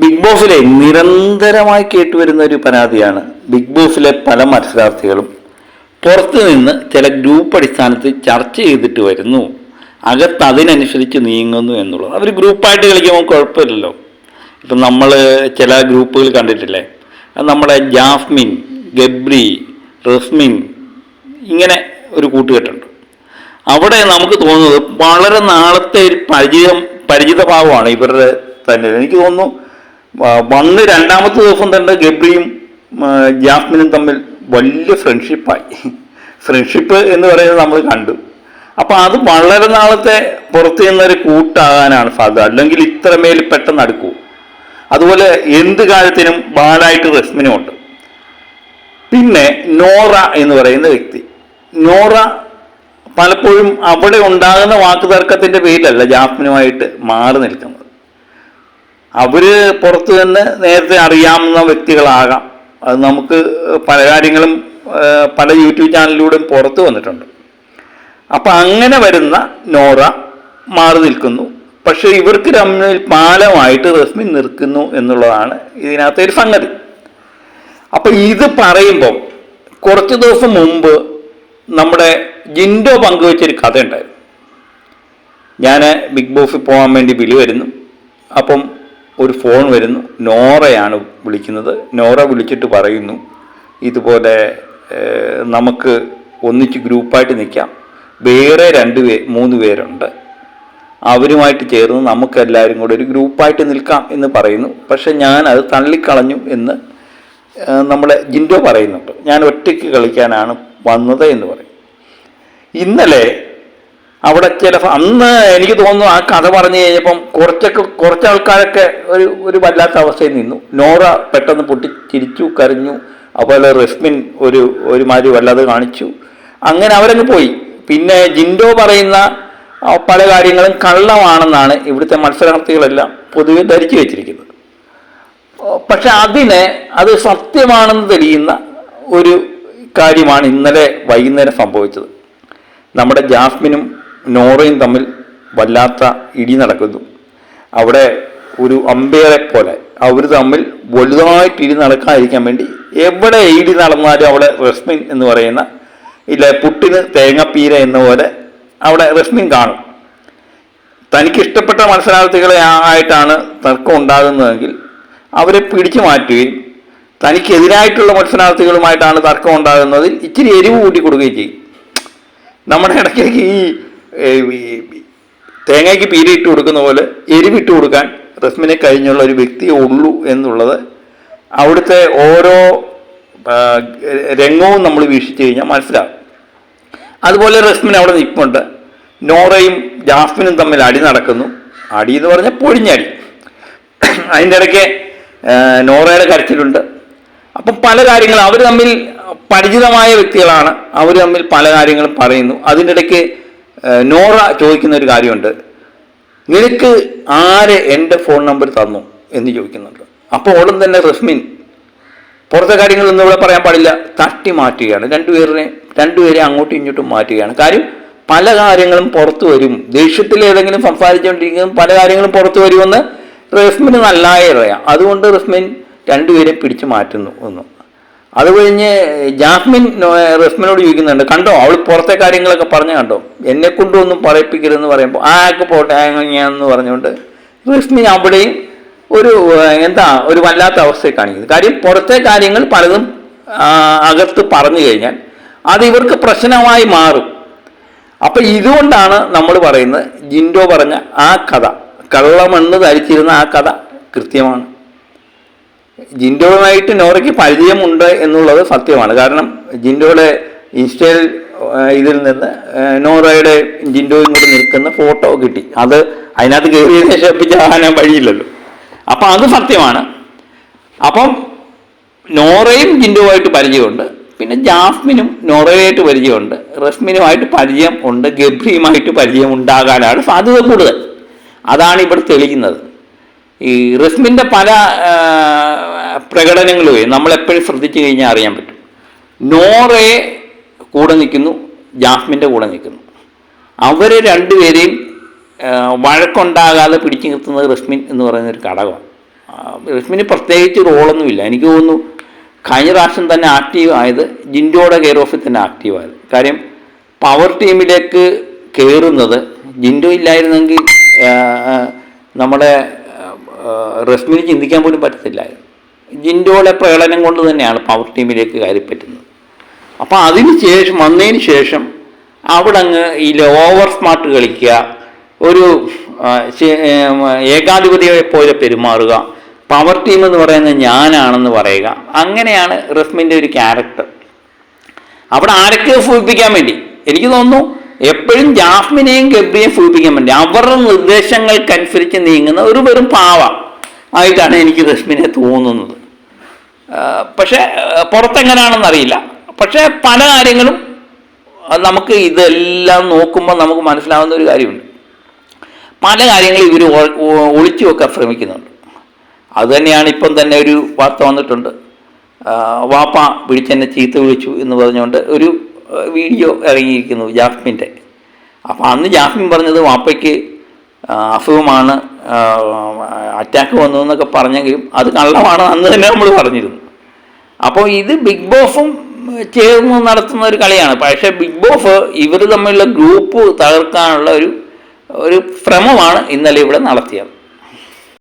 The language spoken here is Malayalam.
ബിഗ് ബോസിലെ നിരന്തരമായി കേട്ടുവരുന്ന ഒരു പരാതിയാണ് ബിഗ് ബോസിലെ പല മത്സരാർത്ഥികളും പുറത്തു നിന്ന് ചില ഗ്രൂപ്പ് അടിസ്ഥാനത്തിൽ ചർച്ച ചെയ്തിട്ട് വരുന്നു, അകത്ത് അതിനനുസരിച്ച് നീങ്ങുന്നു എന്നുള്ളത്. അവർ ഗ്രൂപ്പായിട്ട് കളിക്കുമ്പോൾ കുഴപ്പമില്ലല്ലോ. ഇപ്പം നമ്മൾ ചില ഗ്രൂപ്പുകൾ കണ്ടിട്ടില്ലേ, നമ്മുടെ ജാസ്മിൻ, ഗബ്രി, റസ്മിൻ, ഇങ്ങനെ ഒരു കൂട്ടുകെട്ടുണ്ട്. അവിടെ നമുക്ക് തോന്നുന്നത് വളരെ നാളത്തെ ഒരു പരിചിതഭാവമാണ് ഇവരുടെ തന്നെ. എനിക്ക് തോന്നുന്നു വന്ന് രണ്ടാമത്തെ ദിവസം തന്നെ ഗബ്രിയും ജാസ്മിനും തമ്മിൽ വലിയ ഫ്രണ്ട്ഷിപ്പ് എന്ന് പറയുന്നത് നമ്മൾ കണ്ടു. അപ്പം അത് വളരെ നാളത്തെ പുറത്തു നിന്നൊരു കൂട്ടാകാനാണ് സാധ്യത, അല്ലെങ്കിൽ ഇത്രമേൽ പെട്ടെന്ന് അടുക്കൂ. അതുപോലെ എന്ത് കാര്യത്തിനും ബാലായിട്ട് റസ്മിനും ഉണ്ട്. പിന്നെ നോറ എന്ന് പറയുന്ന വ്യക്തി, നോറ പലപ്പോഴും അവിടെ ഉണ്ടാകുന്ന വാക്കുതർക്കത്തിൻ്റെ പേരിലല്ല ജാസ്മിനുമായിട്ട് മാറി നിൽക്കുന്നത്. അവര് പുറത്തു നിന്ന് നേരത്തെ അറിയാവുന്ന വ്യക്തികളാകാം. അത് നമുക്ക് പല കാര്യങ്ങളും പല യൂട്യൂബ് ചാനലിലൂടെയും പുറത്തു വന്നിട്ടുണ്ട്. അപ്പം അങ്ങനെ വരുന്ന നോറ മാറി നിൽക്കുന്നു. പക്ഷെ ഇവർക്ക് തമ്മിൽ പാലമായിട്ട് റസ്മിൻ നിൽക്കുന്നു എന്നുള്ളതാണ് ഇതിനകത്തെ ഒരു സംഗതി. അപ്പം ഇത് പറയുമ്പോൾ കുറച്ച് ദിവസം മുമ്പ് നമ്മുടെ ജിൻഡോ പങ്കുവെച്ചൊരു കഥ ഉണ്ടായിരുന്നു. ഞാൻ ബിഗ് ബോസിൽ പോകാൻ വേണ്ടി വിളി വരുന്നു. അപ്പം ഒരു ഫോൺ വരുന്നു, നോറയാണ് വിളിക്കുന്നത്. നോറ വിളിച്ചിട്ട് പറയുന്നു, ഇതുപോലെ നമുക്ക് ഒന്നിച്ച് ഗ്രൂപ്പായിട്ട് നിൽക്കാം, വേറെ 3 പേരുണ്ട്, അവരുമായിട്ട് ചേർന്ന് നമുക്കെല്ലാവരും കൂടെ ഒരു ഗ്രൂപ്പായിട്ട് നിൽക്കാം എന്ന് പറയുന്നു. പക്ഷെ ഞാൻ അത് തള്ളിക്കളഞ്ഞു എന്ന് നമ്മളെ ജിൻഡോ പറയുന്നുണ്ട്. ഞാൻ ഒറ്റയ്ക്ക് കളിക്കാനാണ് വന്നത് എന്ന് പറയും. ഇന്നലെ അവിടെ അന്ന് എനിക്ക് തോന്നുന്നു ആ കഥ പറഞ്ഞു കഴിഞ്ഞപ്പം കുറച്ച് ആൾക്കാരൊക്കെ ഒരു വല്ലാത്ത അവസ്ഥയിൽ നിന്നു. നോറ പെട്ടെന്ന് ചിരിച്ചു, കരഞ്ഞു. അതുപോലെ റസ്മിൻ ഒരുമാതിരി വല്ലാതെ കാണിച്ചു. അങ്ങനെ അവരങ്ങ് പോയി. പിന്നെ ജിൻഡോ പറയുന്ന പല കാര്യങ്ങളും കള്ളമാണെന്നാണ് ഇവിടുത്തെ മത്സരാർത്ഥികളെല്ലാം പൊതുവെ ധരിച്ചു വെച്ചിരിക്കുന്നത്. പക്ഷെ അത് സത്യമാണെന്ന് തെളിയുന്ന ഒരു കാര്യമാണ് ഇന്നലെ വൈകുന്നേരം സംഭവിച്ചത്. നമ്മുടെ ജാസ്മിനും നോറയും തമ്മിൽ വല്ലാത്ത ഇടി നടക്കുന്നു. അവിടെ ഒരു അമ്പയറെ പോലെ അവർ തമ്മിൽ വലുതായിട്ട് ഇടി നടക്കാതിരിക്കാൻ വേണ്ടി എവിടെ ഇടി നടന്നാലും അവിടെ റസ്മിൻ എന്ന് പറയുന്ന പുട്ടിന് തേങ്ങപ്പീര എന്ന പോലെ അവിടെ റസ്മിൻ കാണും. തനിക്കിഷ്ടപ്പെട്ട മത്സരാർത്ഥികളെ ആയിട്ടാണ് തർക്കം ഉണ്ടാകുന്നതെങ്കിൽ അവരെ പിടിച്ചു മാറ്റുകയും തനിക്കെതിരായിട്ടുള്ള മത്സരാർത്ഥികളുമായിട്ടാണ് തർക്കം ഉണ്ടാകുന്നതിൽ ഇച്ചിരി എരിവ് കൂട്ടി കൊടുക്കുകയും ചെയ്യും. നമ്മുടെ ഇടയ്ക്ക് ഈ തേങ്ങയ്ക്ക് പീരിയിട്ട് കൊടുക്കുന്ന പോലെ എരിവിട്ട് കൊടുക്കാൻ റസ്മിനെ കഴിഞ്ഞുള്ള ഒരു വ്യക്തിയേ ഉള്ളൂ എന്നുള്ളത് അവിടുത്തെ ഓരോ രംഗവും നമ്മൾ വീക്ഷിച്ചു കഴിഞ്ഞാൽ മനസ്സിലാകും. അതുപോലെ റസ്മിൻ അവിടെ നിൽപ്പുണ്ട്. നോറയും ജാസ്മിനും തമ്മിൽ അടി നടക്കുന്നു. അടി എന്ന് പറഞ്ഞാൽ പൊഴിഞ്ഞടി. അതിൻ്റെ ഇടയ്ക്ക് നോറയുടെ കരച്ചിലുണ്ട്. അപ്പം പല കാര്യങ്ങളും അവർ തമ്മിൽ പരിചിതമായ വ്യക്തികളാണ്. അവർ തമ്മിൽ പല കാര്യങ്ങളും പറയുന്നു. അതിൻ്റെ ഇടയ്ക്ക് നോറ ചോദിക്കുന്ന ഒരു കാര്യമുണ്ട്, നിനക്ക് ആര് എൻ്റെ ഫോൺ നമ്പർ തന്നു എന്ന് ചോദിക്കുന്നുണ്ട്. അപ്പോൾ ഉടൻ തന്നെ റസ്മിൻ പുറത്തെ കാര്യങ്ങളൊന്നും ഇവിടെ പറയാൻ പാടില്ല, തട്ടി മാറ്റുകയാണ്. രണ്ടുപേരെ അങ്ങോട്ടും ഇങ്ങോട്ടും മാറ്റുകയാണ്. കാര്യം പല കാര്യങ്ങളും പുറത്തു വരും. ദേഷ്യത്തിൽ ഏതെങ്കിലും സംസാരിച്ചുകൊണ്ടിരിക്കുന്ന പല കാര്യങ്ങളും പുറത്തു വരുമെന്ന് റസ്മിന് നല്ലായി അറിയാം. അതുകൊണ്ട് റസ്മിൻ രണ്ടുപേരെ പിടിച്ചു മാറ്റുന്നു ഒന്നും. അത് കഴിഞ്ഞ് ജാസ്മിൻ റസ്മിനോട് ചോദിക്കുന്നുണ്ട്, കണ്ടോ അവൾ പുറത്തെ കാര്യങ്ങളൊക്കെ പറഞ്ഞു, കണ്ടോ എന്നെ കൊണ്ടൊന്നും പറയിപ്പിക്കരുതെന്ന് പറയുമ്പോൾ ആക്ക് പോട്ടെ എന്ന് പറഞ്ഞുകൊണ്ട് റസ്മിൻ അവിടെയും ഒരു വല്ലാത്ത അവസ്ഥയെ കാണിക്കുന്നത്. കാര്യം പുറത്തെ കാര്യങ്ങൾ പലതും അകത്ത് പറഞ്ഞു കഴിഞ്ഞാൽ അത് ഇവർക്ക് പ്രശ്നമായി മാറും. അപ്പം ഇതുകൊണ്ടാണ് നമ്മൾ പറയുന്നത് ജിൻഡോ പറഞ്ഞ ആ കഥ, കള്ളമെന്ന് ധരിച്ചിരുന്ന ആ കഥ കൃത്യമാണ്. ജിൻഡോയുമായിട്ട് നോറയ്ക്ക് പരിചയമുണ്ട് എന്നുള്ളത് സത്യമാണ്. കാരണം ജിൻഡോയുടെ ഇൻസ്റ്റയിൽ ഇതിൽ നിന്ന് നോറയുടെ ജിൻഡോയും കൂടി നിൽക്കുന്ന ഫോട്ടോ കിട്ടി. അതിനകത്ത് കയറിയതിനെ ശേഷിപ്പിച്ചാകാൻ വഴിയില്ലല്ലോ. അപ്പം അത് സത്യമാണ്. അപ്പം നോറയും ജിൻഡോയുമായിട്ട് പരിചയമുണ്ട്. പിന്നെ ജാസ്മിനും നോറയുമായിട്ട് പരിചയമുണ്ട്. റസ്മിനുമായിട്ട് പരിചയം ഉണ്ട്. ഗബ്രിയുമായിട്ട് പരിചയം ഉണ്ടാകാനാണ് സാധ്യത കൂടുതൽ. അതാണ് ഇവിടെ തെളിയുന്നത്. ഈ റസ്മിൻ്റെ പല പ്രകടനങ്ങളും നമ്മളെപ്പോഴും ശ്രദ്ധിച്ചു കഴിഞ്ഞാൽ അറിയാൻ പറ്റും. നോറയെ കൂടെ നിൽക്കുന്നു, ജാസ്മിൻ്റെ കൂടെ നിൽക്കുന്നു. അവർ രണ്ടുപേരെയും വഴക്കുണ്ടാകാതെ പിടിച്ചു നിർത്തുന്നത് റസ്മിൻ എന്ന് പറയുന്നൊരു ഘടകമാണ്. റസ്മിന് പ്രത്യേകിച്ച് റോളൊന്നുമില്ല. എനിക്ക് തോന്നുന്നു കഴിഞ്ഞ പ്രാവശ്യം തന്നെ ആക്റ്റീവ് ആയത് ജിൻഡോയുടെ കെയർ ഓഫിൽ തന്നെ ആക്റ്റീവ് ആയത്. കാര്യം പവർ ടീമിലേക്ക് കയറുന്നത് ജിൻഡോ ഇല്ലായിരുന്നെങ്കിൽ നമ്മുടെ റസ്മിന് ചിന്തിക്കാൻ പോലും പറ്റത്തില്ലായിരുന്നു. ജിൻഡോയുടെ പ്രകടനം കൊണ്ട് തന്നെയാണ് പവർ ടീമിലേക്ക് കയറിപ്പറ്റുന്നത്. അപ്പോൾ അതിന് ശേഷം വന്നതിന് ശേഷം അവിടെ അങ്ങ് ഈ ഓവർ സ്മാർട്ട് കളിക്കുക, ഒരു ഏകാധിപതിയെ പോലെ പെരുമാറുക, പവർ ടീം എന്ന് പറയുന്നത് ഞാനാണെന്ന് പറയുക, അങ്ങനെയാണ് റസ്മിൻ്റെ ഒരു ക്യാരക്ടർ. അവിടെ ആരൊക്കെയോ സൂചിപ്പിക്കാൻ വേണ്ടി എനിക്ക് തോന്നുന്നു എപ്പോഴും ജാസ്മിനെയും ഗബ്രിയെയും സൂചിപ്പിക്കാൻ വേണ്ടി അവരുടെ നിർദ്ദേശങ്ങൾക്കനുസരിച്ച് നീങ്ങുന്ന ഒരു വെറും പാവ ആയിട്ടാണ് എനിക്ക് റസ്മിനെ തോന്നുന്നത്. പക്ഷേ പുറത്തെങ്ങനെയാണെന്ന് അറിയില്ല. പക്ഷേ പല കാര്യങ്ങളും നമുക്ക് ഇതെല്ലാം നോക്കുമ്പോൾ നമുക്ക് മനസ്സിലാവുന്ന ഒരു കാര്യമുണ്ട്. പല കാര്യങ്ങളും ഇവർ ഒളിച്ചു വെക്കാൻ ശ്രമിക്കുന്നുണ്ട്. അതുതന്നെയാണ് ഇപ്പം തന്നെ ഒരു വാർത്ത വന്നിട്ടുണ്ട്. വാപ്പ വിളിച്ചെന്നെ ചീത്ത വിളിച്ചു എന്ന് പറഞ്ഞുകൊണ്ട് ഒരു വീഡിയോ ഇറങ്ങിയിരിക്കുന്നു ജാസ്മിൻ്റെ. അപ്പോൾ അന്ന് ജാസ്മിൻ പറഞ്ഞത് വാപ്പയ്ക്ക് അസുഖമാണ്, അറ്റാക്ക് വന്നു എന്നൊക്കെ പറഞ്ഞെങ്കിലും അത് കള്ളമാണ് അന്ന് തന്നെ നമ്മൾ പറഞ്ഞിരുന്നു. അപ്പോൾ ഇത് ബിഗ് ബോസും ചേർന്ന് നടത്തുന്ന ഒരു കളിയാണ്. പക്ഷേ ബിഗ് ബോസ് ഇവർ തമ്മിലുള്ള ഗ്രൂപ്പ് തകർക്കാനുള്ള ഒരു ശ്രമമാണ് ഇന്നലെ ഇവിടെ നടത്തിയത്.